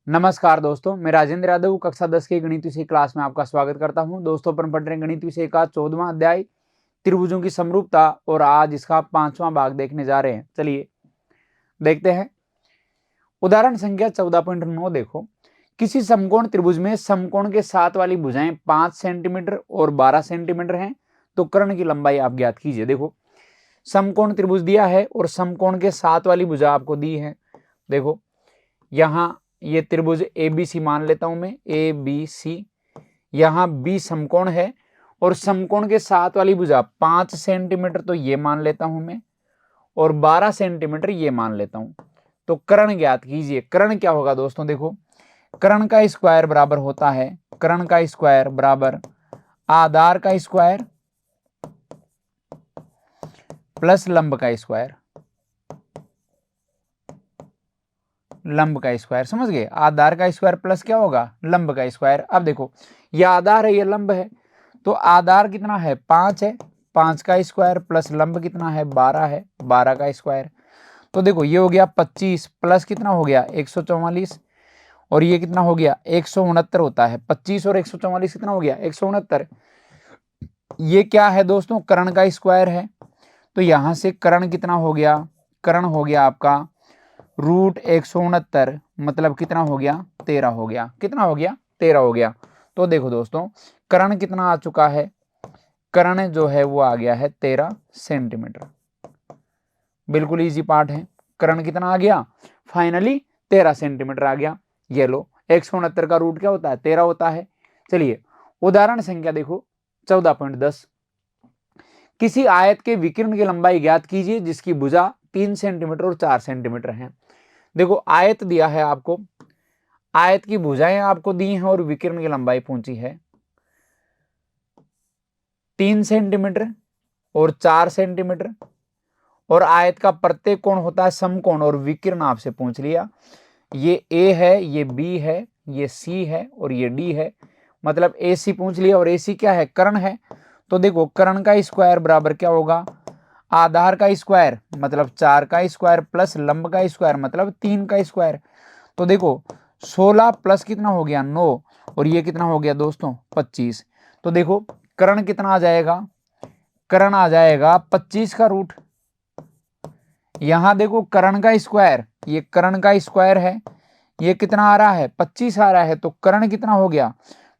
नमस्कार दोस्तों, मैं राजेंद्र यादव कक्षा 10 की गणित विषय क्लास में आपका स्वागत करता हूं। दोस्तों, अपन पढ़ रहे हैं गणित विषय का 14वां अध्याय त्रिभुजों की समरूपता और आज इसका 5वां भाग देखने जा रहे हैं। चलिए देखते हैं। उदाहरण संख्या 14.9 देखो। किसी समकोण त्रिभुज में समकोण के साथ वाली भुजाएं 5 सेंटीमीटर और 12 सेंटीमीटर हैं, तो कर्ण की लंबाई आप ज्ञात कीजिए। देखो, समकोण त्रिभुज दिया है और समकोण के साथ वाली भुजा आपको दी है। देखो यहां ये त्रिभुज ABC मान लेता हूं मैं, ABC। यहां B समकोण है और समकोण के साथ वाली भुजा 5 सेंटीमीटर तो ये मान लेता हूं मैं, और 12 सेंटीमीटर ये मान लेता हूं। तो कर्ण ज्ञात कीजिए। कर्ण क्या होगा दोस्तों? देखो, कर्ण का स्क्वायर बराबर होता है, कर्ण का स्क्वायर बराबर आधार का स्क्वायर प्लस लंब का स्क्वायर। लंब का स्क्वायर, समझ गए? आधार का स्क्वायर प्लस क्या होगा? लंब का स्क्वायर। अब देखो, यह आधार है, यह लंब है, तो आधार कितना है? 5 है, 5 का स्क्वायर प्लस लंब कितना है? 12 है, 12 का स्क्वायर। तो देखो ये हो गया 25 प्लस कितना हो गया? 144, और ये कितना हो गया? 169 होता है। 25 और 144 कितना हो गया? 169। ये क्या है दोस्तों? कर्ण का स्क्वायर है। तो यहां से कर्ण कितना हो गया? कर्ण हो गया आपका √169, मतलब कितना हो गया? 13 हो गया। कितना हो गया? 13 हो गया। तो देखो दोस्तों, कर्ण कितना आ चुका है? कर्ण जो है वो आ गया है 13 सेंटीमीटर। बिल्कुल इजी पार्ट है। कर्ण कितना आ गया? फाइनली 13 सेंटीमीटर आ गया। ये लो, 169 का रूट क्या होता है? 13 होता है। चलिए उदाहरण संख्या देखो 14.10। किसी आयत के विकर्ण की लंबाई ज्ञात कीजिए जिसकी भुजा 3 सेंटीमीटर और 4 सेंटीमीटर है। देखो आयत दिया है आपको, आयत की भुजाएं आपको दी हैं और विकर्ण की लंबाई पूछी है 3 सेंटीमीटर और 4 सेंटीमीटर, और आयत का प्रत्येक कोण होता है समकोण, और विकर्ण आपसे पूछ लिया। ये A है, ये B है, ये C है और ये D है, मतलब AC पूछ लिया, और AC क्या है? कर्ण है। तो देखो कर्ण का स्क्वायर बराबर क्या होगा? आधार का स्क्वायर मतलब 4 का स्क्वायर प्लस लंब का स्क्वायर मतलब 3 का स्क्वायर। तो देखो 16 प्लस कितना हो गया? 9, और ये कितना हो गया दोस्तों? 25। तो देखो कर्ण कितना आ जाएगा? कर्ण आ जाएगा 25 का रूट। यहां देखो कर्ण का स्क्वायर, ये कर्ण का स्क्वायर है, ये कितना आ रहा है? 25 आ रहा है। तो कर्ण कितना हो गया?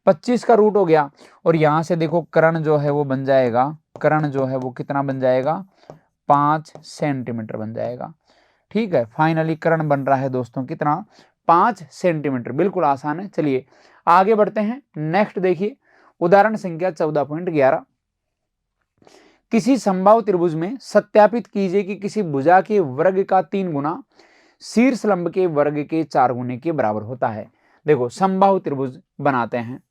25 का रूट हो गया। और यहां से देखो कर्ण जो है वो बन जाएगा, कर्ण जो है वो कितना बन जाएगा? 5 सेंटीमीटर बन जाएगा। ठीक है, फाइनली कर्ण बन रहा है दोस्तों कितना? 5 सेंटीमीटर। बिल्कुल आसान है। चलिए आगे बढ़ते हैं। नेक्स्ट देखिए उदाहरण संख्या 14.11। किसी समबाहु त्रिभुज में सत्यापित कीजिए कि किसी भुजा के वर्ग का 3 गुना शीर्ष लंब के वर्ग के 4 गुने के बराबर होता है। देखो समबाहु त्रिभुज बनाते हैं।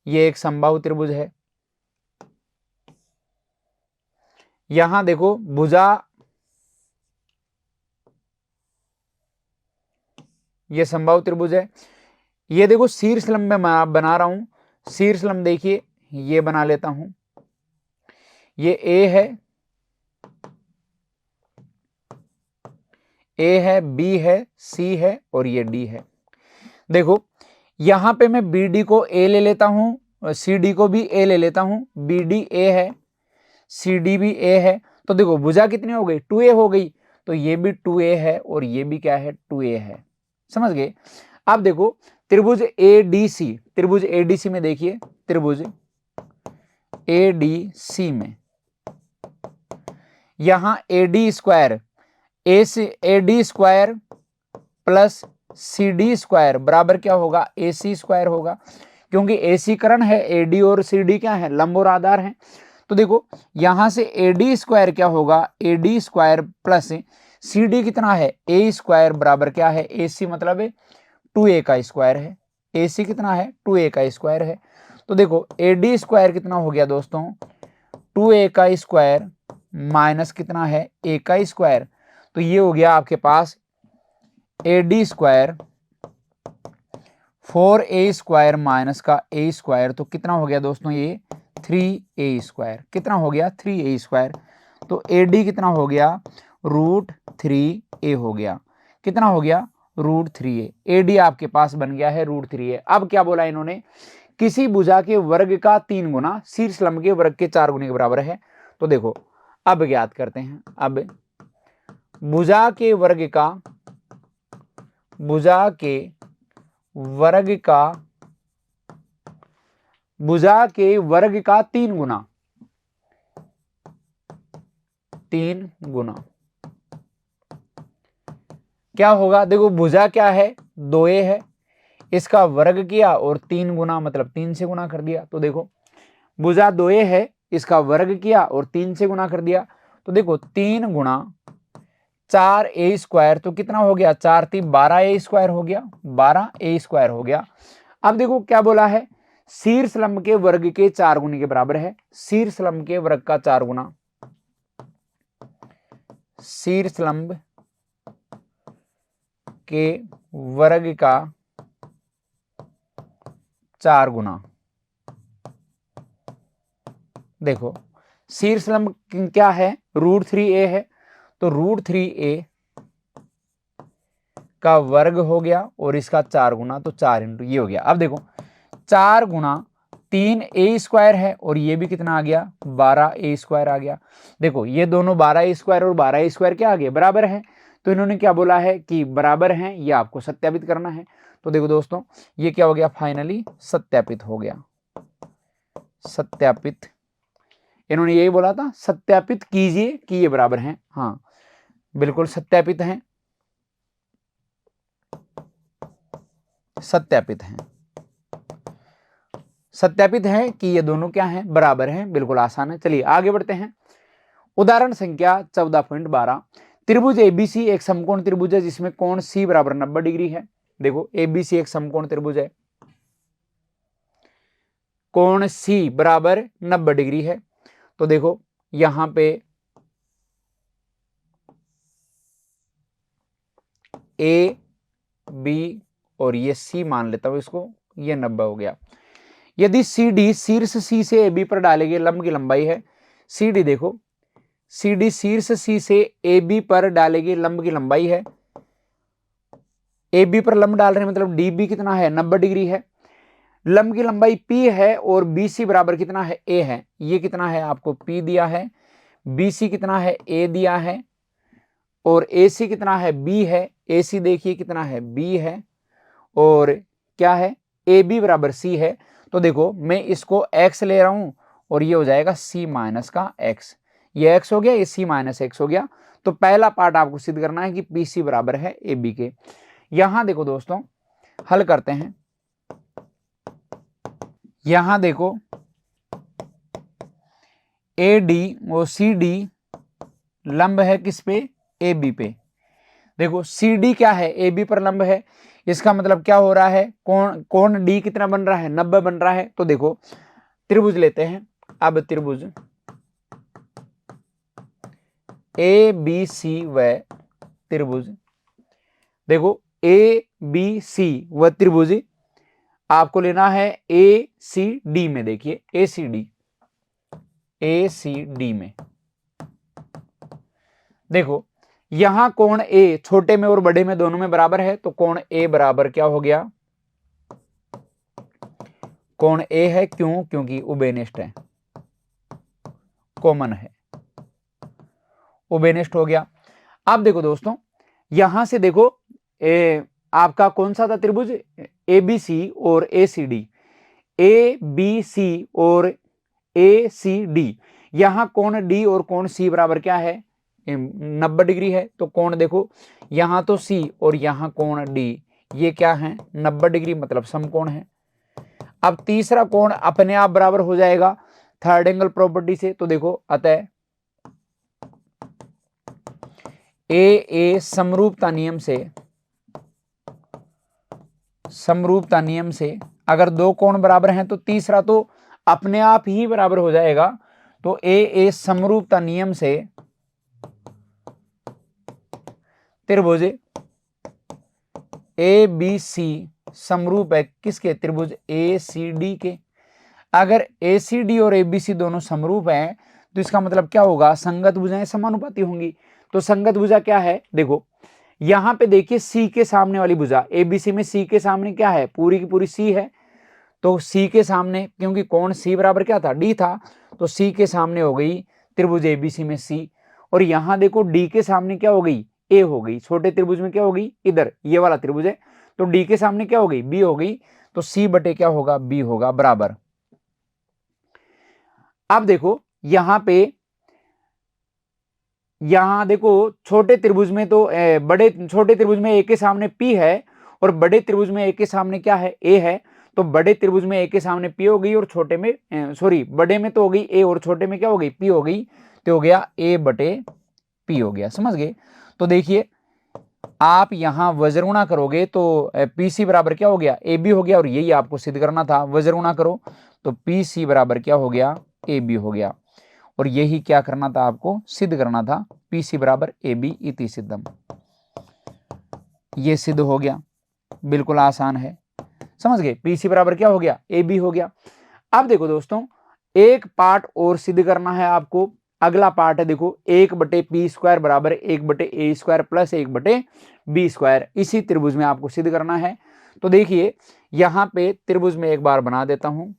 ये एक समबाहु त्रिभुज है। यहां देखो भुजा, ये समबाहु त्रिभुज है। ये देखो शीर्ष लंब में बना रहा हूं। शीर्ष लंब देखिए, ये बना लेता हूं। ये A है, A है, B है, C है और ये D है। देखो यहां पे मैं BD को A ले लेता हूं, CD को भी A ले लेता हूं। BD A है, CD भी A है। तो देखो भुजा कितनी हो गई? 2A हो गई। तो ये भी 2A है और ये भी क्या है? 2A है। समझ गए? अब देखो त्रिभुज ADC, त्रिभुज ADC में देखिए, त्रिभुज ADC में यहां AD square, AD square plus CD square बराबर क्या होगा? AC स्क्वायर होगा, क्योंकि AC कर्ण है, AD और CD क्या है? लंब और आधार है। तो देखो यहां से AD स्क्वायर क्या होगा? AD स्क्वायर प्लस CD कितना है? A स्क्वायर बराबर क्या है? AC मतलब 2A का स्क्वायर है। AC कितना है? 2A का स्क्वायर है। तो देखो AD स्क्वायर कितना हो गया दोस्तों? 2A का स्क्वायर माइनस कितना है? A का स्क्वायर। तो ये हो गया आपके पास AD square 4A square minus का A स्क्वायर। तो कितना हो गया दोस्तों? ये 3A स्क्वायर। कितना हो गया? 3A square. तो AD कितना हो गया? √3A हो गया। कितना हो गया √3a। AD आपके पास बन गया है √3a। अब क्या बोला इन्होंने, किसी भुजा के वर्ग का 3 गुना शीर्ष लंब के वर्ग के 4 गुने के बराबर है। तो देखो अब ज्ञात करते हैं। अब भुजा के वर्ग का 3 गुना, 3 गुना क्या होगा। देखो भुजा क्या है 2a है, इसका वर्ग किया और 3 गुना मतलब 3 से गुना कर दिया। तो देखो भुजा 2a है, इसका वर्ग किया और 3 से गुना कर दिया। तो देखो 3 गुणा 4a², तो कितना हो गया 4 3 12a² हो गया, 12a² हो गया। अब देखो क्या बोला है, शीर्ष लंब के वर्ग के 4 गुने के बराबर है। शीर्ष लंब के वर्ग का 4 गुना, शीर्ष लंब के वर्ग का 4 गुना। देखो शीर्ष लंब क्या है √3a है, तो √3a का वर्ग हो गया और इसका 4 गुना, तो 4 इंटू ये हो गया। अब देखो 4 गुना 3a² है और ये भी कितना आ गया 12a² आ गया। देखो ये दोनों 12a² और 12a² क्या आ गए बराबर है। तो इन्होंने क्या बोला है कि बराबर हैं, ये आपको सत्यापित करना है। तो देखो दोस्तों ये क्या हो गया, फाइनली सत्यापित हो गया। सत्यापित, इन्होंने यही बोला था सत्यापित कीजिए कि ये बराबर हैं। हाँ बिल्कुल सत्यापित हैं, सत्यापित हैं, सत्यापित है कि ये दोनों क्या हैं बराबर हैं। बिल्कुल आसान है। चलिए आगे बढ़ते हैं। उदाहरण संख्या 14.12, त्रिभुज एबीसी एक समकोण त्रिभुज है जिसमें कोण C बराबर 90 डिग्री है। देखो एबीसी एक समकोण त्रिभुज है, कोण C बराबर 90 डिग्री है। तो देखो यहां पे A B और ये C मान लेता हूं इसको, ये 90 हो गया। यदि CD शीर्ष C से AB पर डाले गए लंब की लंबाई है, CD देखो CD शीर्ष C से AB पर डाले गए लंब की लंबाई है। AB पर लंब डाल रहे हैं मतलब DB कितना है 90 डिग्री है। लंब की लंबाई P है और BC बराबर कितना है A है। ये कितना है आपको P दिया है, BC कितना है A दिया है और AC कितना है B है। AC देखिए कितना है B है और क्या है AB बराबर C है। तो देखो मैं इसको x ले रहा हूं और ये हो जाएगा C माइनस का x, ये x हो गया, ये C माइनस x हो गया। तो पहला पार्ट आपको सिद्ध करना है कि PC बराबर है AB के। यहां देखो दोस्तों हल करते हैं। यहां देखो AD और CD लंब है किस पे AB पे। देखो CD क्या है AB पर लंब है, इसका मतलब क्या हो रहा है कोण D कितना बन रहा है 90 बन रहा है। तो देखो त्रिभुज लेते हैं। अब त्रिभुज ABC व त्रिभुज, देखो ABC व त्रिभुज आपको लेना है ACD में। देखिए ACD में देखो यहां कोण A छोटे में और बड़े में दोनों में बराबर है। तो कोण A बराबर क्या हो गया, कोण A है, क्यों, क्योंकि उभयनिष्ठ है, कॉमन है, उभयनिष्ठ हो गया। अब देखो दोस्तों यहां से देखो आपका कौन सा था त्रिभुज ABC और ACD, ABC और ACD। यहां कोण D और कोण C बराबर क्या है 90 डिग्री है। तो कोण देखो यहां तो C और यहां कोण D, ये क्या है 90 डिग्री मतलब समकोण है। अब तीसरा कोण अपने आप बराबर हो जाएगा थर्ड एंगल प्रॉपर्टी से। तो देखो अतः AA समरूपता नियम से अगर दो कोण बराबर हैं तो तीसरा तो अपने आप ही बराबर हो जाएगा। तो AA समरूपता नियम से त्रिभुज ABC समरूप है किसके, त्रिभुज ACD के। अगर ACD और ABC दोनों समरूप हैं तो इसका मतलब क्या होगा, संगत भुजाएं समानुपाती होंगी। तो संगत भुजा क्या है, देखो यहां पे देखिए सी के सामने वाली भुजा, एबीसी में सी के सामने क्या है, पूरी की पूरी सी है, तो सी के सामने, क्योंकि कोण सी बराबर क्या था, डी था, तो सी के सामने हो गई त्रिभुज एबीसी में सी। और यहां देखो डी के सामने क्या हो गई, ए हो गई, छोटे त्रिभुज में क्या हो गई, इधर ये वाला त्रिभुज है, तो डी के सामने क्या हो गई, बी हो गई, तो सी बटे क्या होगा, बी होगा, बराबर। अब देखो यहां पे, यहां देखो छोटे त्रिभुज में तो बड़े छोटे त्रिभुज में ए के सामने पी है और बड़े त्रिभुज में ए के सामने क्या है, ए है, तो बड़े त्रिभुज में ए के सामने पी हो गई और छोटे में सॉरी बड़े में तो हो गई ए और छोटे में क्या हो गई, पी हो गई, तो हो गया ए बटे पी हो गया, समझ गए। तो देखिए आप यहां वज्रगुणा करोगे तो पीसी बराबर क्या हो गया, ए बी हो गया, और यही आपको सिद्ध करना था, वज्रगुणा करो तो पीसी बराबर क्या हो गया, ए बी हो गया, और यही क्या करना था, आपको सिद्ध करना था, पीसी बराबर ए बी इति सिद्धम। ये सिद्ध हो गया, बिल्कुल आसान है, समझ गए, पीसी बराबर क्या हो गया, ए बी हो गया। अब देखो दोस्तों एक पार्ट और सिद्ध करना है आपको, अगला पार्ट है देखो 1/p² बराबर 1/a² प्लस 1/b², इसी त्रिभुज में आपको सिद्ध करना है। तो देखिए यहां पे त्रिभुज में एक बार बना देता हूं,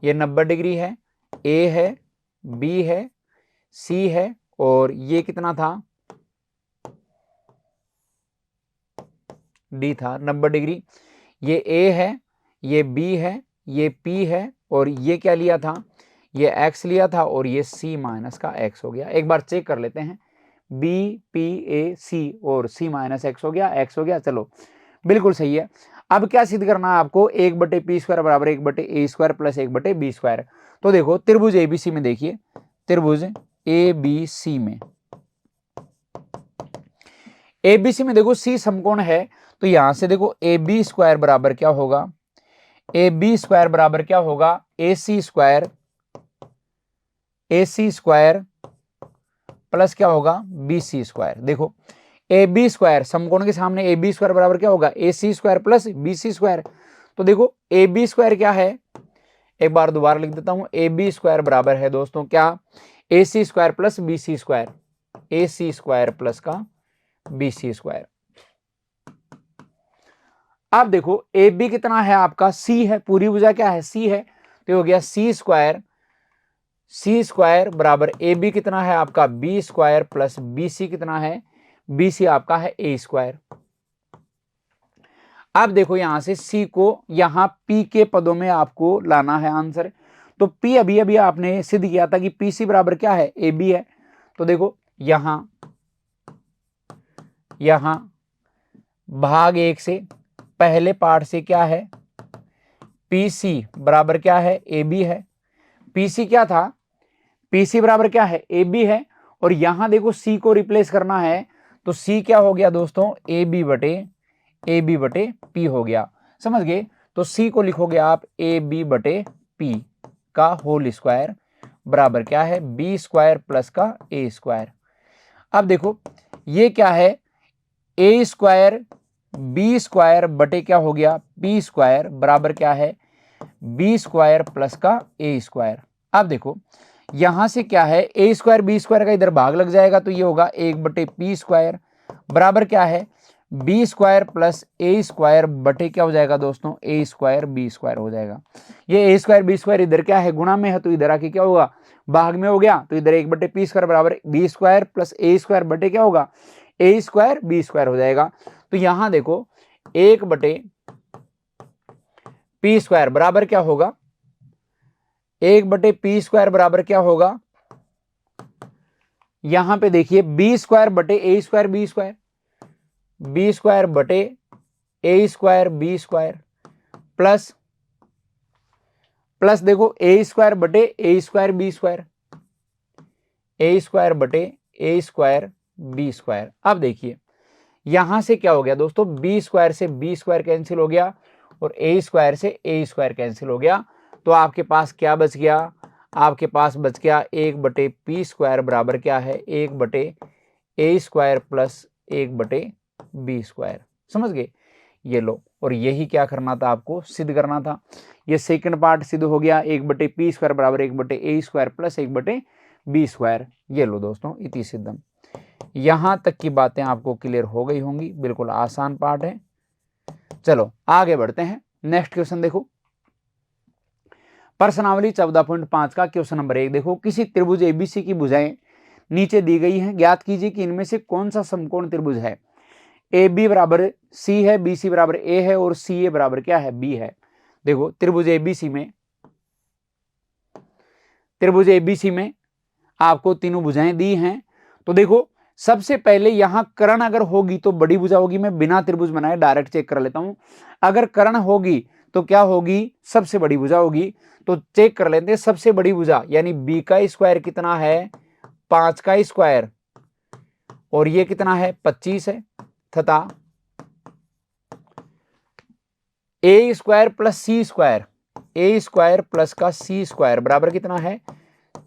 ये 90 डिग्री है, ए है, बी है, सी है, और ये कितना था, डी था 90 डिग्री, ये ए है, ये बी है, ये पी है, और ये क्या लिया था, ये x लिया था, और ये c माइनस का x हो गया। एक बार चेक कर लेते हैं, b p a c और c माइनस x हो गया, x हो गया, चलो बिल्कुल सही है। अब क्या सिद्ध करना है आपको, 1/p² बराबर 1/a² प्लस 1/b²। तो देखो त्रिभुज एबीसी में, देखिए त्रिभुज एबीसी में, एबीसी में देखो सी समकोण है, तो यहां से देखो ab² बराबर क्या होगा, ab² बराबर क्या होगा, ac² प्लस क्या होगा, bc²। देखो ab² समकोण के सामने ab² बराबर क्या होगा, ac² प्लस bc²। तो देखो ab² क्या है, एक बार दोबारा लिख देता हूं, ab² बराबर है दोस्तों क्या, ac² plus bc², ac² plus का bc²। अब देखो ए बी कितना है आपका, सी है, पूरी भुजा क्या है, सी है, तो हो गया c² बराबर ए बी कितना है आपका, b² प्लस बी सी कितना है, बी सी आपका है a²। अब देखो यहां से c को यहां p के पदों में आपको लाना है आंसर, तो p अभी अभी आपने सिद्ध किया था कि pc बराबर क्या है, ए बी है। तो देखो यहां भाग 1 से पहले पार्ट से क्या है, PC बराबर क्या है, AB है, PC क्या था, PC बराबर क्या है, AB है, और यहां देखो C को रिप्लेस करना है, तो C क्या हो गया दोस्तों, AB बटे P हो गया, समझ गए। तो C को लिखोगे आप AB बटे P का होल स्क्वायर बराबर क्या है, B² प्लस का A²। अब देखो ये क्या है, A² B² बटे क्या हो गया, P² बराबर क्या है, B² प्लस का A²। अब देखो यहां से क्या है, A² B² का इधर भाग लग जाएगा, तो ये होगा 1/p² बराबर क्या है, B² प्लस A² बटे क्या हो जाएगा दोस्तों, A² B² हो जाएगा। ये A² B² इधर क्या है, गुणा में है, तो इधर आके क्या होगा, भाग में हो गया, तो इधर 1/p² बराबर B² प्लस A² बटे क्या होगा, A² B² हो जाएगा। तो यहां देखो 1/p² बराबर क्या होगा, 1/p² बराबर क्या होगा, यहां पे देखिए B² बटे A² B² बटे A² B² प्लस देखो A² बटे A² B² A² बटे A² B²। अब देखिए यहां से क्या हो गया दोस्तों, B² से B² कैंसिल हो गया और A² से A² कैंसिल हो गया, तो आपके पास क्या बच गया, आपके पास बच गया 1/p² बराबर क्या है, 1/A² प्लस 1/B²। समझ गए, ये लो, और यही क्या करना था, आपको सिद्ध करना था। ये सेकंड पार्ट सिद्ध हो गया, 1/p² बराबर 1/A² प्लस 1/B²। ये लो दोस्तों, इति सिद्धम। यहां तक की बातें आपको क्लियर हो गई होंगी, बिल्कुल आसान पार्ट है। चलो आगे बढ़ते हैं। नेक्स्ट क्वेश्चन देखो, प्रश्नावली 14.5 का क्वेश्चन नंबर 1 देखो, किसी त्रिभुज एबीसी की भुजाएं नीचे दी गई हैं, ज्ञात कीजिए कि इनमें से कौन सा समकोण त्रिभुज है। ए बी बराबर सी है, बी सी बराबर ए है और सी ए बराबर क्या है, बी है। देखो त्रिभुज एबीसी में आपको तीनों भुजाएं दी हैं। तो देखो सबसे पहले यहां कर्ण अगर होगी तो बड़ी भुजा होगी। मैं बिना त्रिभुज बनाए डायरेक्ट चेक कर लेता हूं। अगर कर्ण होगी तो क्या होगी, सबसे बड़ी भुजा होगी। तो चेक कर लेते हैं, सबसे बड़ी भुजा यानी बी का स्क्वायर कितना है, 5 का स्क्वायर, और ये कितना है, 25 है, तथा ए स्क्वायर प्लस सी स्क्वायर, ए स्क्वायर प्लस का सी स्क्वायर बराबर कितना है,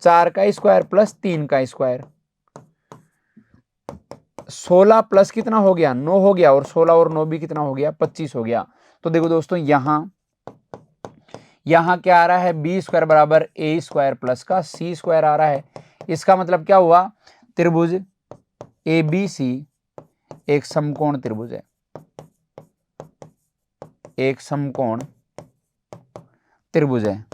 4 का स्क्वायर प्लस 3 का स्क्वायर। 16 प्लस कितना हो गया, 9 हो गया, और 16 और 9 भी कितना हो गया, 25 हो गया। तो देखो दोस्तों यहां क्या आ रहा है, बी स्क्वायर बराबर ए स्क्वायर प्लस का सी स्क्वायर आ रहा है। इसका मतलब क्या हुआ, त्रिभुज एबीसी एक समकोण त्रिभुज है, एक समकोण त्रिभुज है।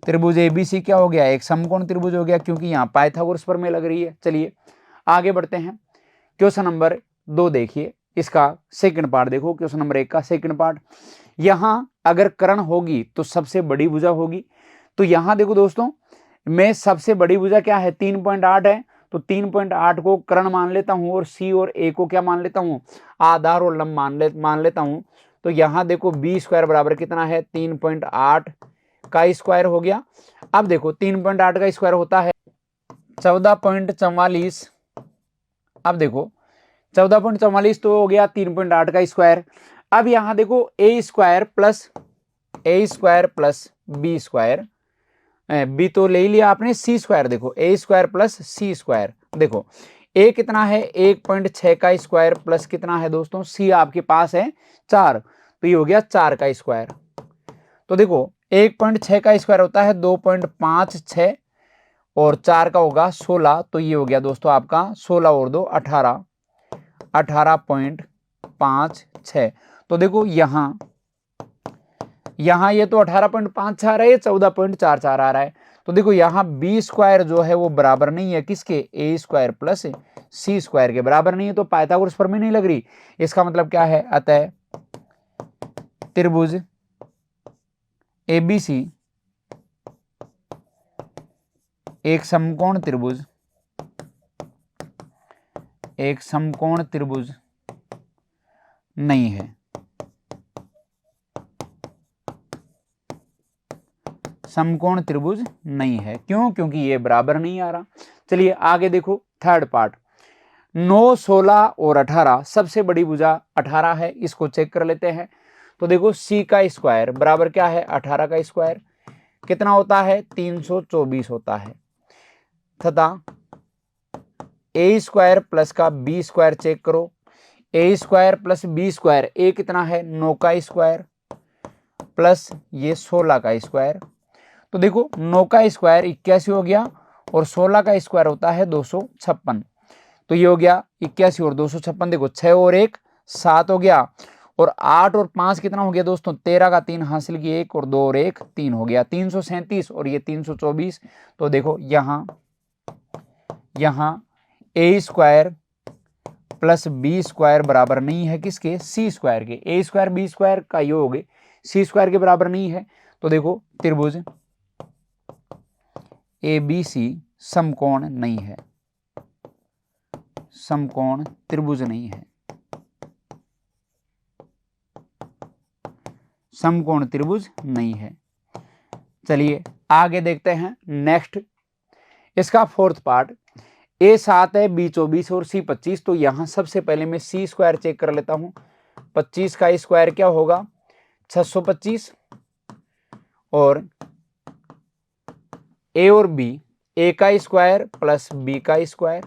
त्रिभुज एबीसी क्या हो गया, एक समकोण त्रिभुज हो गया, क्योंकि यहां पाइथागोरस प्रमेय लग रही है। चलिए आगे बढ़ते हैं। क्वेश्चन नंबर 2 देखिए, इसका सेकंड पार्ट देखो। क्वेश्चन नंबर 1 का सेकंड पार्ट, यहां अगर कर्ण होगी तो सबसे बड़ी भुजा होगी। तो यहां देखो दोस्तों, मैं सबसे बड़ी भुजा क्या है, 3.8 है। तो 3.8 को कर्ण मान लेता हूं और सी और ए को क्या मान लेता हूं, आधार और लंब मान लेता हूं। तो यहां देखो बी स्क्वायर बराबर कितना है, 3.8 का स्क्वायर हो गया। अब देखो 3.8 का स्क्वायर होता है 14.44। अब देखो 14.44 तो हो गया 3.8 का स्क्वायर। अब यहां देखो A square plus B square, B तो ले लिया आपने, सी स्क्वायर देखो A square plus C square. देखो ए कितना है, 1.6 का स्क्वायर प्लस कितना है दोस्तों, सी आपके पास है 4, तो ये हो गया 4 का स्क्वायर। तो देखो 1.6 का स्क्वायर होता है 2.56 और 4 का होगा 16, तो ये हो गया दोस्तों आपका 16 और 2 18, 18.56। तो देखो यहां ये तो 18.5 आ रहा है, 14.44 आ रहा है। तो देखो यहां बी स्क्वायर जो है वो बराबर नहीं है किसके, ए स्क्वायर प्लस सी स्क्वायर के बराबर नहीं है, तो पाइथागोरस प्रमेय नहीं लग रही। इसका मतलब क्या है, अतः त्रिभुज एबीसी एक समकोण त्रिभुज नहीं है। समकोण त्रिभुज नहीं है, क्यों, क्योंकि ये बराबर नहीं आ रहा। चलिए आगे देखो थर्ड पार्ट, 9, 16 और 18, सबसे बड़ी भुजा 18 है, इसको चेक कर लेते हैं। तो देखो सी का स्क्वायर बराबर क्या है, 18 का स्क्वायर कितना होता है, 324 होता है, तथा ए स्क्वायर प्लस का बी स्क्वायर चेक करो, ए स्क्वायर प्लस बी स्क्वायर, ए कितना है 9 का स्क्वायर प्लस ये 16 का स्क्वायर। तो देखो 9 का स्क्वायर 81 हो गया और 16 का स्क्वायर होता है 256। तो ये हो गया 81 और 256। देखो 6 और 1 7 हो गया, और 8 और 5 कितना हो गया दोस्तों, 13 का 3 हासिल की 1 और 2 और 1 3 हो गया, 337 और ये 324। तो देखो यहां ए स्क्वायर प्लस बी स्क्वायर बराबर नहीं है किसके, सी स्क्वायर के। ए स्क्वायर बी स्क्वायर का योग सी स्क्वायर के बराबर नहीं है। तो देखो त्रिभुज एबीसी समकोण नहीं है, समकोण त्रिभुज नहीं है, समकोण त्रिभुज नहीं है। चलिए आगे देखते हैं नेक्स्ट, इसका फोर्थ पार्ट, ए 7 है, बी 24 और सी 25। तो यहां सबसे पहले मैं सी स्क्वायर चेक कर लेता हूं। 25 का स्क्वायर क्या होगा, 625, और ए और बी, ए का स्क्वायर प्लस बी का स्क्वायर।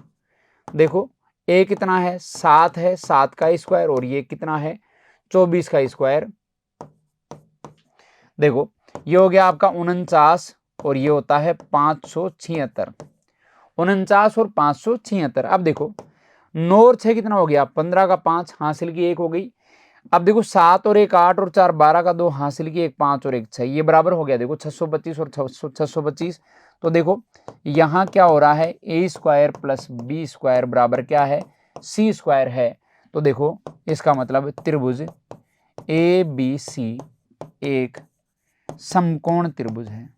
देखो ए कितना है, 7 है, 7 का स्क्वायर, और ये कितना है 24 का स्क्वायर। देखो ये हो गया आपका 49 और ये होता है 576। 49 और 576। अब देखो 9 और 6 कितना हो गया, 15 का 5 हासिल की 1 हो गई। अब देखो 7 और 1 8 और 4 12 का 2 हासिल की 1 5 और 1 6, ये बराबर हो गया देखो 625 और 625। तो देखो यहाँ क्या हो रहा है, ए स्क्वायर प्लस बी स्क्वायर बराबर क्या है, सी स्क्वायर है। तो देखो इसका मतलब त्रिभुज ए बी सी एक समकोण त्रिभुज है,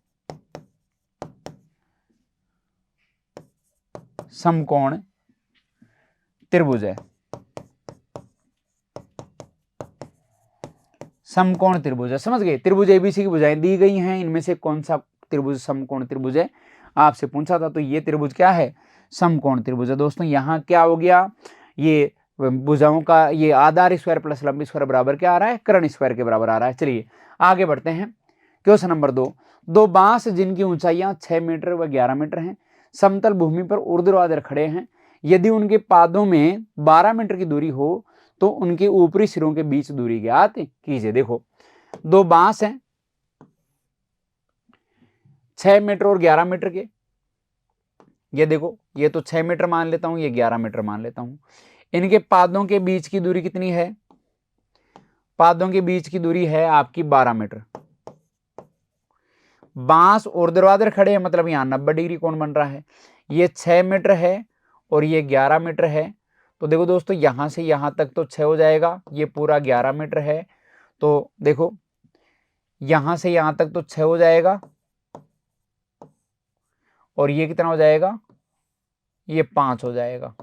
समकोण त्रिभुज है, समकोण त्रिभुज है। समझ गए, त्रिभुज एबीसी की भुजाएं दी गई हैं, इनमें से कौन सा त्रिभुज समकोण त्रिभुज है आपसे पूछा था, तो ये त्रिभुज क्या है, समकोण त्रिभुज है। दोस्तों यहाँ क्या हो गया, ये भुजाओं का ये आधार स्क्वायर प्लस लंबी स्क्वायर बराबर क्या आ रहा है, कर्ण स्क्वायर के बराबर आ रहा है। चलिए आगे बढ़ते हैं। क्वेश्चन नंबर 2, दो बांस जिनकी ऊंचाइयां 6 मीटर व 11 मीटर हैं समतल भूमि पर ऊर्ध्वाधर खड़े हैं, यदि उनके पादों में 12 मीटर की दूरी हो तो उनके ऊपरी सिरों के बीच दूरी ज्ञात कीजिए। देखो दो बांस हैं 6 मीटर और 11 मीटर के, ये देखो ये तो 6 मीटर मान लेता हूं, ये 11 मीटर मान लेता हूं। इनके पादों के बीच की दूरी कितनी है, पादों के बीच की दूरी है आपकी 12 मीटर। बांस ऊर्ध्वाधर खड़े हैं, मतलब यहां 90 डिग्री कोण बन रहा है। ये 6 मीटर है और ये 11 मीटर है। तो देखो दोस्तों यहां से यहां तक तो 6 हो जाएगा, ये पूरा 11 मीटर है। तो देखो यहां से यहां तक तो 6 हो जाएगा और ये कितना हो जाएगा, ये 5 हो जाएगा।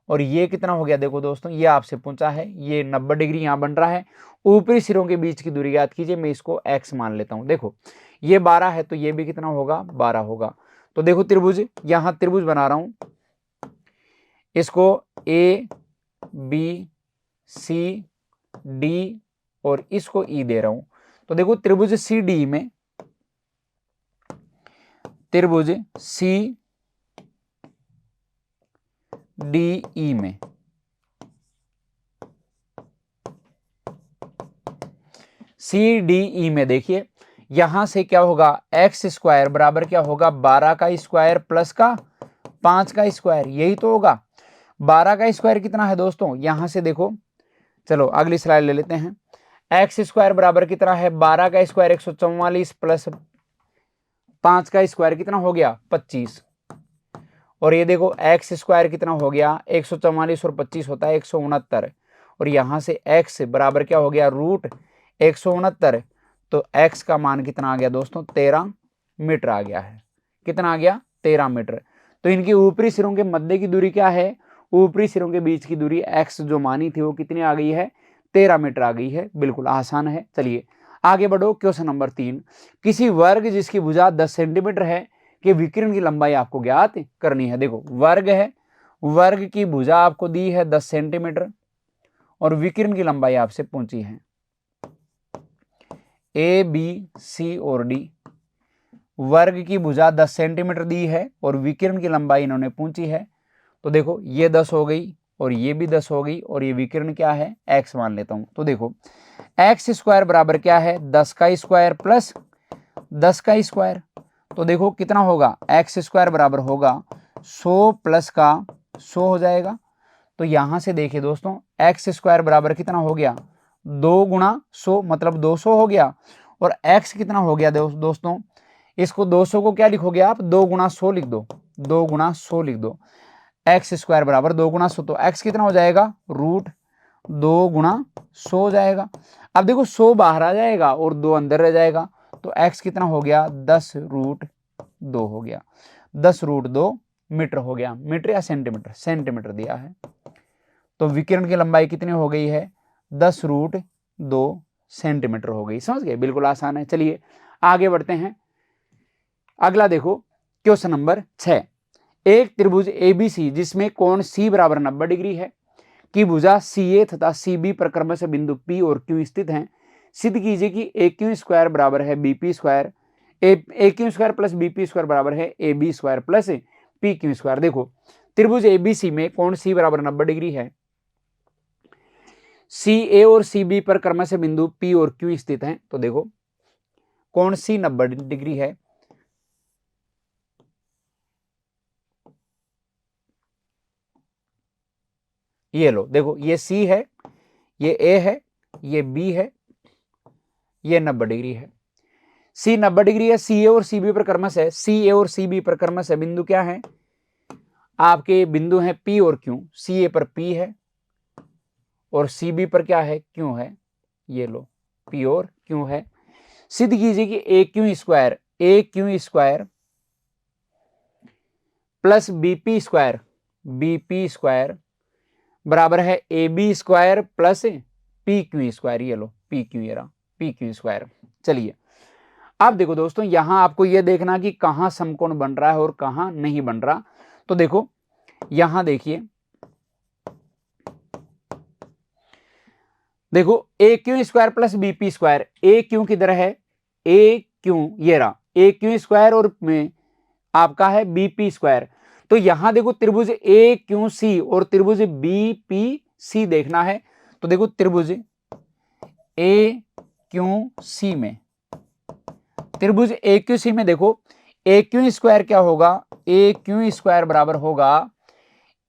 और ये कितना हो गया, देखो दोस्तों ये आपसे पूछा है, ये 90 डिग्री यहां बन रहा है। ऊपरी सिरों के बीच की दूरी ज्ञात कीजिए, मैं इसको x मान लेता हूं। देखो ये 12 है तो ये भी कितना होगा, 12 होगा। तो देखो त्रिभुज, यहां त्रिभुज बना रहा हूं, इसको ए बी सी डी और इसको ई दे रहा हूं। तो देखो त्रिभुज सी डी में, त्रिभुज सी डी ई में सी डी ई में देखिए यहां से क्या होगा, एक्स स्क्वायर बराबर क्या होगा, 12 का स्क्वायर प्लस का 5 का स्क्वायर, यही तो होगा। 12 का स्क्वायर कितना है दोस्तों, यहां से देखो, चलो अगली स्लाइड ले लेते हैं। एक्स स्क्वायर बराबर कितना है, 12 का स्क्वायर 144 प्लस 5 का स्क्वायर कितना हो गया, 25। और ये देखो एक्स स्क्वायर कितना हो गया, 144 और 25 होता है 169। और यहां से एक्स बराबर क्या हो गया, रूट 169। तो एक्स का मान कितना आ गया दोस्तों, 13 मीटर आ गया है। कितना आ गया, 13 मीटर। तो इनकी ऊपरी सिरों के मध्य की दूरी क्या है, ऊपरी सिरों के बीच की दूरी एक्स जो मानी थी वो कितनी आ गई है, 13 मीटर आ गई है। बिल्कुल आसान है। चलिए आगे बढ़ो। क्वेश्चन नंबर 3, किसी वर्ग जिसकी भुजा 10 सेंटीमीटर है कि विकिरण की लंबाई आपको ज्ञात करनी है। देखो वर्ग है, वर्ग की भुजा आपको दी है 10 सेंटीमीटर और विकिरण की लंबाई आपसे पूछी है ए बी सी और डी। वर्ग की भुजा 10 सेंटीमीटर दी है और विकिरण की लंबाई इन्होंने पूछी है। तो देखो ये 10 हो गई और ये भी 10 हो गई और ये विकिरण क्या है, x मान लेता हूं। तो देखो एक्स स्क्वायर बराबर क्या है, 10 का स्क्वायर प्लस 10 का स्क्वायर। तो देखो कितना होगा, एक्स स्क्वायर बराबर होगा 100 प्लस का 100 हो जाएगा। तो यहां से देखिए दोस्तों एक्स स्क्वायर बराबर कितना हो गया, 2 गुणा 100 मतलब 200 हो गया। और x कितना हो गया दोस्तों, इसको 200 को क्या लिखोगे आप, 2 गुणा 100 लिख दो, 2 गुणा 100 लिख दो। एक्स स्क्वायर बराबर 2 गुणा 100, तो x कितना हो जाएगा, रूट 2 गुणा 100 हो जाएगा। अब देखो 100 बाहर आ जाएगा और 2 अंदर रह जाएगा। तो x कितना हो गया, 10 रूट 2 हो गया। 10 रूट 2 मीटर हो गया। मीटर या सेंटीमीटर, सेंटीमीटर दिया है। तो विकिरण की लंबाई कितनी हो गई है, 10 रूट 2 सेंटीमीटर हो गई। समझ गए, बिल्कुल आसान है। चलिए आगे बढ़ते हैं। अगला देखो क्वेश्चन नंबर 6, एक त्रिभुज एबीसी जिसमें कोण सी बराबर 90 डिग्री है की भुजा CA तथा CB पर क्रमशः बिंदु P और Q स्थित हैं, सिद्ध कीजिए कि AQ स्क्वायर बराबर है BP square, AQ square plus BP square बराबर है AB square plus PQ square. देखो त्रिभुज ABC में कोण C बराबर 90 डिग्री है, CA और CB पर क्रमशः बिंदु P और Q स्थित हैं। तो देखो कोण C 90 डिग्री है, ये लो देखो, ये सी है, ये ए है, ये बी है, ये 90 डिग्री है। सी 90 डिग्री है, सी ए और सी बी पर क्रमश है, सी ए और सी बी पर क्रमश है। बिंदु क्या है आपके? बिंदु है पी और क्यू। सी ए पर पी है और सी बी पर क्या है? क्यू है। ये लो, पी और क्यू है। सिद्ध कीजिए कि A Q square plus BP square बराबर है A B square plus P Q square. ये लो पी क्यू स्क्वायर। चलिए अब देखो दोस्तों, यहां आपको यह देखना कि कहां समकोण बन रहा है और कहां नहीं बन रहा। तो देखो यहां देखिए, देखो A Q square plus BP square, A Q किधर है? ए क्यू ये रहा, ए क्यू स्क्वायर और में आपका है बीपी स्क्वायर। तो यहां देखो त्रिभुज ए क्यू सी और त्रिभुज बी पी सी देखना है। तो देखो त्रिभुज ए क्यू सी में, त्रिभुज ए क्यू सी में देखो ए क्यू स्क्वायर क्या होगा? ए क्यू स्क्वायर बराबर होगा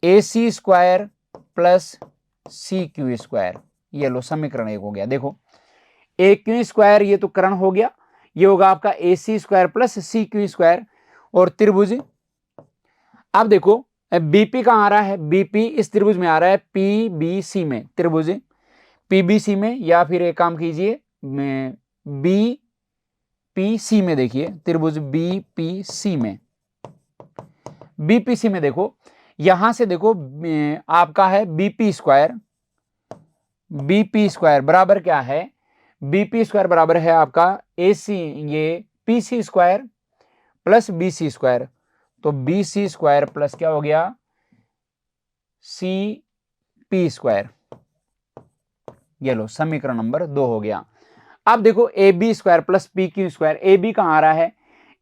A C square plus C Q square. ये लो समीकरण 1 हो गया। देखो ए क्यू स्क्वायर ये तो करण हो गया, ये होगा आपका A C square plus C Q square. और त्रिभुज, अब देखो बीपी कहां आ रहा है? बीपी इस त्रिभुज में आ रहा है पीबीसी में, त्रिभुज पीबीसी में, या फिर एक काम कीजिए बीपीसी में। देखिए त्रिभुज बीपीसी में, बीपीसी में देखो यहां से देखो आपका है बीपी स्क्वायर बराबर क्या है? बीपी स्क्वायर बराबर है आपका एसी ये PC square plus BC square. तो बीसी स्क्वायर प्लस क्या हो गया? C P square. ये लो समीकरण नंबर 2 हो गया। अब देखो A B square plus P Q square, A B कहां आ रहा है?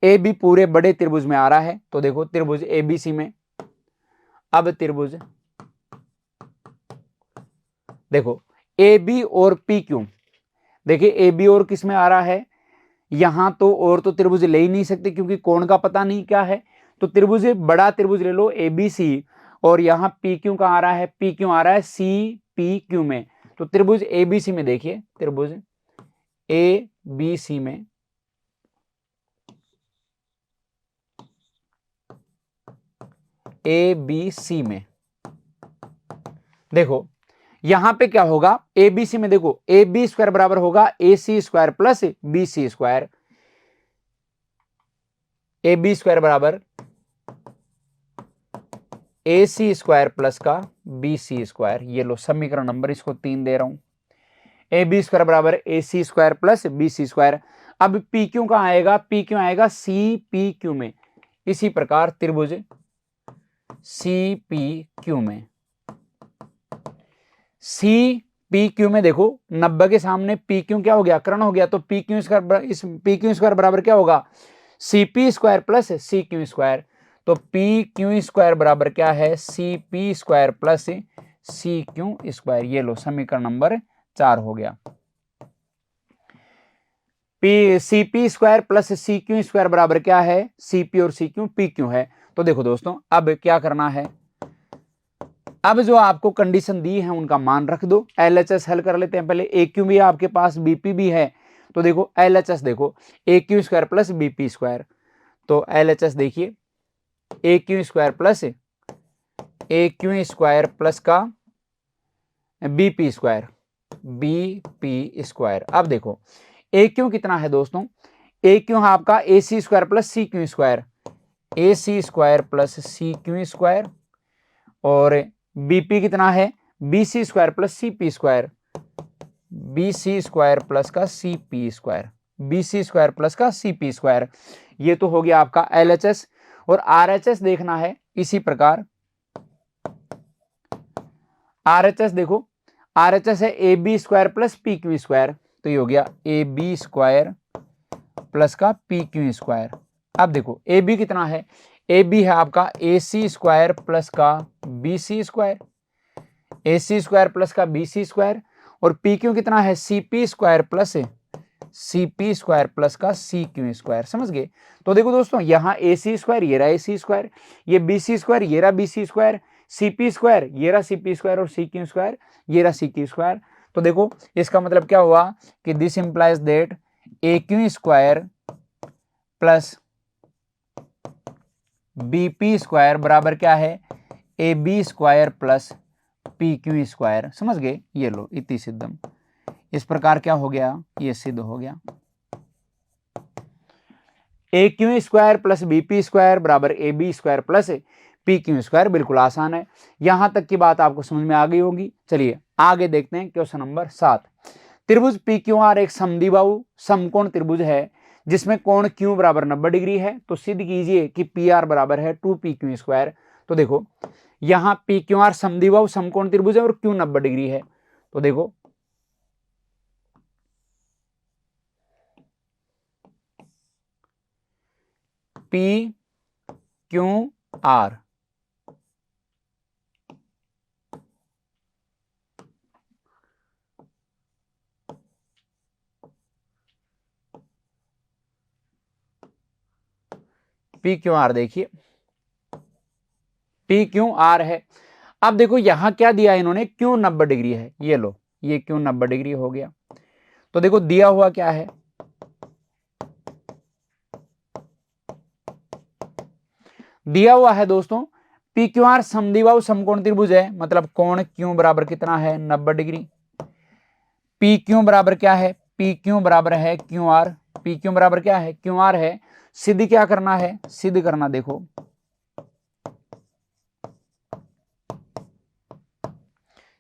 ए बी पूरे बड़े त्रिभुज में आ रहा है। तो देखो त्रिभुज ए बी सी में, अब त्रिभुज देखो ए बी और पी क्यू, देखिए ए बी और किस में आ रहा है? यहां तो और तो त्रिभुज ले ही नहीं सकते क्योंकि कोण का पता नहीं क्या है। तो त्रिभुज, बड़ा त्रिभुज ले लो ए बी सी, और यहां पी क्यू कहां आ रहा है? पी क्यू आ रहा है सी पी क्यू में। तो त्रिभुज ए बी सी में देखिए, त्रिभुज ए बी सी में देखो यहां पे क्या होगा? एबीसी में देखो ए बी स्क्वायर बराबर होगा A C square plus B C square. A B square बराबर ए सी स्क्वायर प्लस का बी सी स्क्वायर। ये लो समीकरण नंबर इसको 3 दे रहा हूं। ए बी स्क्वायर बराबर A C square plus B C square. अब पी क्यू कहां आएगा? पी क्यू आएगा सी पी क्यू में। इसी प्रकार त्रिभुज सी पी क्यू में, सी पी क्यू में देखो 90 के सामने पी क्यू क्या हो गया? कर्ण हो गया। तो पी क्यू स्क्वायर, इस पी क्यू स्क्वायर बराबर क्या होगा? C P square plus C Q square. तो पी क्यू स्क्वायर बराबर क्या है? C P square plus C Q square. ये लो समीकरण नंबर 4 हो गया। C P square plus C Q square बराबर क्या है? सी पी और सी क्यू पी क्यू है। तो देखो दोस्तों अब क्या करना है, अब जो आपको कंडीशन दी है उनका मान रख दो। एलएचएस हल कर लेते हैं पहले। ए क्यू भी आपके पास, बीपी भी है। तो देखो एलएचएस देखो A Q square plus BP square. तो एलएचएस देखिए A Q square plus A Q square plus का बीपी स्क्वायर, बीपी स्क्वायर। अब देखो ए क्यू कितना है दोस्तों? ए क्यू है आपका A C square plus C Q square, A C square plus C Q square. और बीपी कितना है? B C square plus C P square, B C square plus का C P square, B C square plus का C P square. ये तो हो गया आपका एलएचएस। और आरएचएस देखना है इसी प्रकार। आरएचएस देखो, आरएचएस है A B square plus P Q square. तो ये हो गया ए बी स्क्वायर प्लस का पी क्यू स्क्वायर। अब देखो ए बी कितना है? ए बी है आपका ए सी स्क्वायर प्लस का B C square, A C square plus का बी सी स्क्वायर। और पी क्यू कितना है? C P square plus C P square plus का सी क्यू स्क्वायर। समझ गए? तो देखो दोस्तों यहाँ ए सी स्क्वायर, ये रहा ए सी स्क्वायर, ये बी सी स्क्वायर, ये रहा बी सी स्क्वायर, CP², ये रहा CP² और CQ², ये रहा CQ²। तो देखो इसका मतलब क्या हुआ कि this implies that AQ² plus BP² बराबर क्या है, AB² प्लस PQ²। समझ गए, ये लो इति सिद्धम। इस प्रकार क्या हो गया, ये सिद्ध हो गया। AQ² प्लस BP² बराबर AB² प्लस PQ²। बिल्कुल आसान है, यहां तक की बात आपको समझ में आ गई होगी। चलिए आगे देखते हैं क्वेश्चन नंबर 7। त्रिभुज PQR एक समद्विबाहु समकोण त्रिभुज है जिसमें कोण Q बराबर 90 डिग्री है। तो सिद्ध कीजिए कि PR बराबर है 2PQ²। तो देखो यहां PQR समद्विबाहु समकोण त्रिभुज है और Q 90 डिग्री है। तो देखो PQR PQR देखिए PQR है। अब देखो यहां क्या दिया इन्होंने, Q 90 डिग्री है। ये लो, ये Q 90 डिग्री हो गया। तो देखो दिया हुआ क्या है, दिया हुआ है दोस्तों PQR समद्विबाहु समकोण त्रिभुज है, मतलब कोण Q बराबर कितना है, 90 डिग्री। PQ बराबर क्या है, PQ बराबर है QR। PQ बराबर क्या है, QR है। सिद्ध क्या करना है, सिद्ध करना, देखो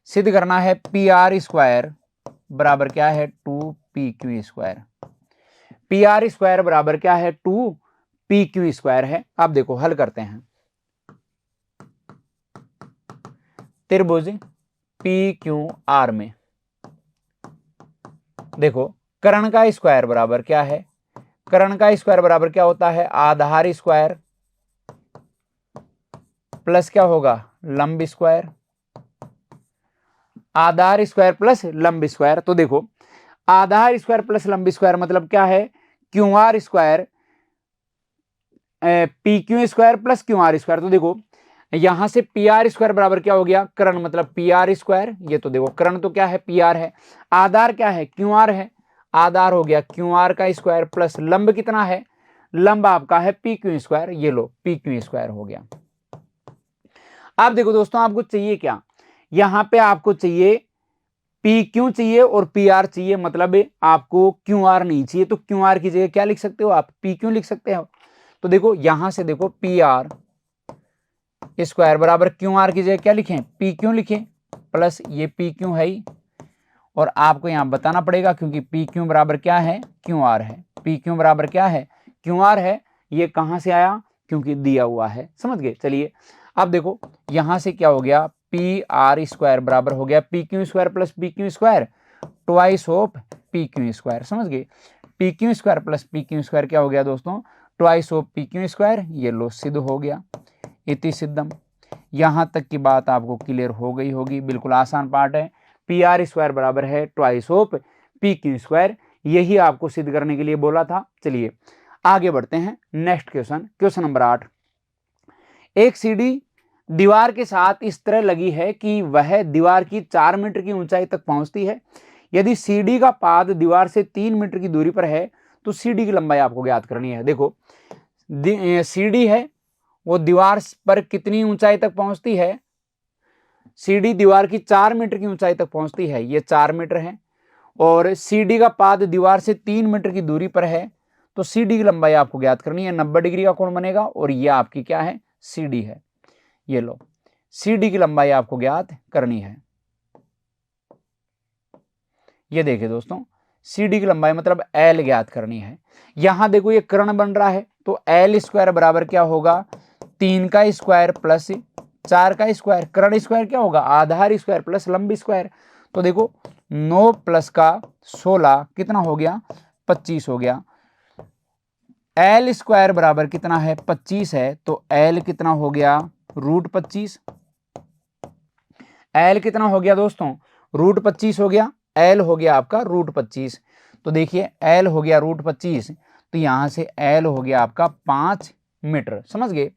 सिद्ध करना है PR² बराबर क्या है, 2PQ²। PR² बराबर क्या है, 2PQ² है। अब देखो हल करते हैं। त्रिभुज PQR में देखो कर्ण का स्क्वायर बराबर क्या है, कर्ण का स्क्वायर बराबर क्या होता है, आधार स्क्वायर प्लस क्या होगा, लंब स्क्वायर। आधार स्क्वायर प्लस लंब स्क्वायर। तो देखो आधार स्क्वायर प्लस लंब स्क्वायर मतलब क्या है, QR² PQ² प्लस QR²। तो देखो यहां से PR² बराबर क्या हो गया, कर्ण मतलब PR²। ये तो देखो कर्ण तो क्या है, PR है। आधार क्या है, QR है। आधार हो गया QR का स्क्वायर प्लस लंब कितना है, लंब आपका है PQ²। ये लो PQ² हो गया। अब देखो दोस्तों आपको चाहिए क्या, यहां पे आपको चाहिए PQ चाहिए और PR चाहिए, मतलब आपको QR नहीं चाहिए। तो QR की जगह क्या लिख सकते हो आप, PQ लिख सकते हो। तो देखो यहां से देखो PR² बराबर QR की जगह क्या लिखें, PQ लिखें, प्लस ये PQ है ही, और आपको यहां बताना पड़ेगा क्योंकि PQ बराबर क्या है, QR है। PQ बराबर क्या है, QR है। ये कहां से आया, क्योंकि दिया हुआ है। समझ गए। चलिए अब देखो यहां से क्या हो गया, PR² बराबर हो गया PQ² plus PQ² twice of PQ²। समझ गए, PQ² प्लस PQ² क्या हो गया दोस्तों, ट्वाइस ऑफ PQ²। ये लो सिद्ध हो गया, इति सिद्धम। यहां तक की बात आपको क्लियर हो गई होगी, बिल्कुल आसान पार्ट है। PR² बराबर है ट्वाइस ऑफ PQ², यही आपको सिद्ध करने के लिए बोला था। चलिए आगे बढ़ते हैं, नेक्स्ट क्वेश्चन, क्वेश्चन नंबर 8। एक सीढ़ी दीवार के साथ इस तरह लगी है कि वह दीवार की 4 मीटर की ऊंचाई तक पहुंचती है। यदि सीढ़ी का पाद दीवार से 3 मीटर की दूरी पर है तो सीढ़ी की लंबाई आपको ज्ञात करनी है। देखो सीढ़ी है वो दीवार पर कितनी ऊंचाई तक पहुंचती है, सीढ़ी दीवार की 4 मीटर की ऊंचाई तक पहुंचती है, ये 4 मीटर है। और सीढ़ी का पाद दीवार से 3 मीटर की दूरी पर है, तो सीढ़ी की लंबाई आपको ज्ञात करनी है। 90 डिग्री का कोण बनेगा और ये आपकी क्या है, सीढ़ी है। ये लो सीढ़ी की लंबाई आपको ज्ञात करनी है। ये देखिए दोस्तों सीढ़ी की लंबाई मतलब L ज्ञात करनी है। यहां देखो ये कर्ण बन रहा है, तो L² बराबर क्या होगा, 3 का स्क्वायर प्लस 4 का स्क्वायर। कर्ण स्क्वायर क्या होगा, आधार स्क्वायर प्लस लंब स्क्वायर। तो देखो 9 प्लस का 16 कितना हो गया, 25 हो गया। L² बराबर कितना है, 25 है। तो L कितना हो गया, √25। L कितना हो गया दोस्तों, √25 हो गया। L हो गया आपका √25। तो देखिए L हो गया √25, तो यहां से L हो गया आपका 5 मीटर। समझ गए,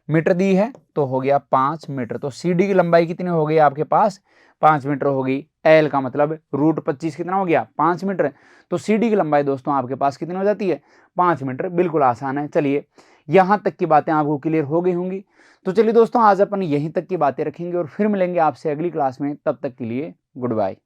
मीटर दी है तो हो गया 5 मीटर। तो सी डी की लंबाई कितनी हो गई आपके पास, 5 मीटर होगी। एल का मतलब √25 कितना हो गया, 5 मीटर। तो सी डी की लंबाई दोस्तों आपके पास कितनी हो जाती है, 5 मीटर। बिल्कुल आसान है। चलिए यहाँ तक की बातें आपको क्लियर हो गई होंगी। तो चलिए दोस्तों आज अपन यहीं तक की बातें रखेंगे और फिर मिलेंगे आपसे अगली क्लास में। तब तक के लिए गुड बाय।